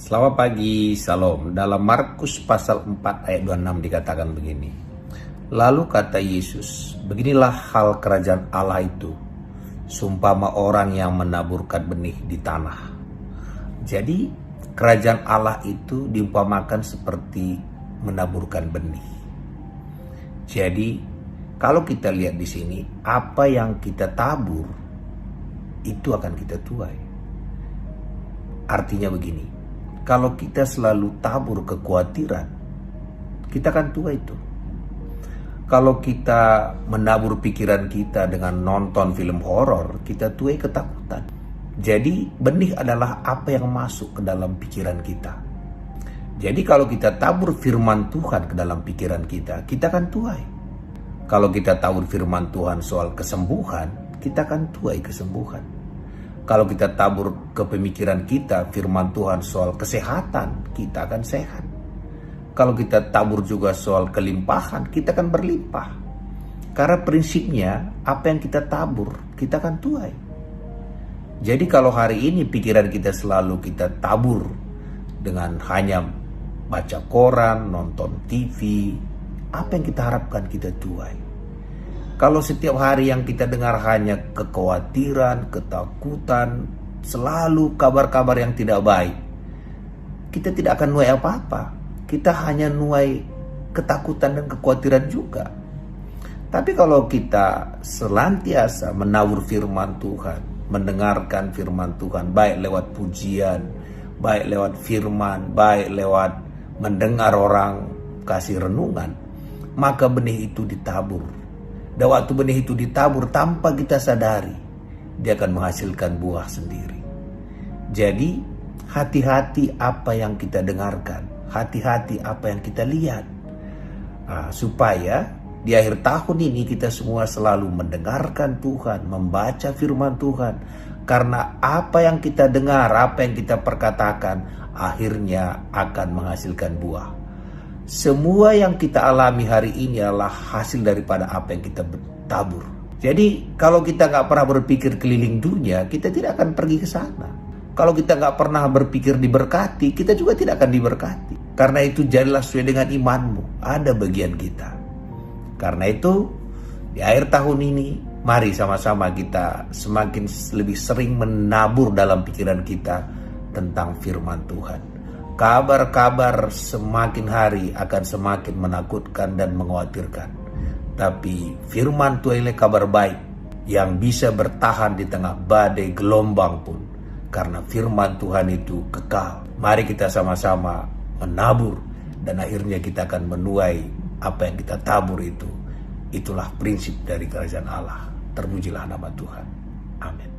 Selamat pagi, Salam. Dalam Markus pasal 4 ayat 26 dikatakan begini. Lalu kata Yesus, beginilah hal kerajaan Allah itu, seumpama orang yang menaburkan benih di tanah. Jadi kerajaan Allah itu diumpamakan seperti menaburkan benih. Jadi kalau kita lihat di sini, apa yang kita tabur itu akan kita tuai. Artinya begini, kalau kita selalu tabur kekhawatiran, kita akan tua itu. Kalau kita menabur pikiran kita dengan nonton film horor, kita tuai ketakutan. Jadi benih adalah apa yang masuk ke dalam pikiran kita. Jadi kalau kita tabur firman Tuhan ke dalam pikiran kita, kita akan tuai. Kalau kita tabur firman Tuhan soal kesembuhan, kita akan tuai kesembuhan. Kalau kita tabur ke pemikiran kita firman Tuhan soal kesehatan, kita akan sehat. Kalau kita tabur juga soal kelimpahan, kita akan berlimpah. Karena prinsipnya apa yang kita tabur, kita akan tuai. Jadi kalau hari ini pikiran kita selalu kita tabur dengan hanya baca koran, nonton TV, apa yang kita harapkan kita tuai. Kalau setiap hari yang kita dengar hanya kekhawatiran, ketakutan, selalu kabar-kabar yang tidak baik, kita tidak akan nuai apa-apa. Kita hanya nuai ketakutan dan kekhawatiran juga. Tapi kalau kita senantiasa menabur firman Tuhan, mendengarkan firman Tuhan, baik lewat pujian, baik lewat firman, baik lewat mendengar orang kasih renungan, maka benih itu ditabur. Dan waktu benih itu ditabur tanpa kita sadari, dia akan menghasilkan buah sendiri. Jadi hati-hati apa yang kita dengarkan, hati-hati apa yang kita lihat. Supaya di akhir tahun ini kita semua selalu mendengarkan Tuhan, membaca firman Tuhan. Karena apa yang kita dengar, apa yang kita perkatakan, akhirnya akan menghasilkan buah. Semua yang kita alami hari ini adalah hasil daripada apa yang kita tabur. Jadi kalau kita nggak pernah berpikir keliling dunia, kita tidak akan pergi ke sana. Kalau kita nggak pernah berpikir diberkati, kita juga tidak akan diberkati. Karena itu jadilah sesuai dengan imanmu, ada bagian kita. Karena itu di akhir tahun ini, mari sama-sama kita semakin lebih sering menabur dalam pikiran kita tentang firman Tuhan. Kabar-kabar semakin hari akan semakin menakutkan dan mengkhawatirkan. Tapi firman Tuhan adalah kabar baik yang bisa bertahan di tengah badai gelombang pun. Karena firman Tuhan itu kekal. Mari kita sama-sama menabur dan akhirnya kita akan menuai apa yang kita tabur itu. Itulah prinsip dari kerajaan Allah. Terpujilah nama Tuhan. Amin.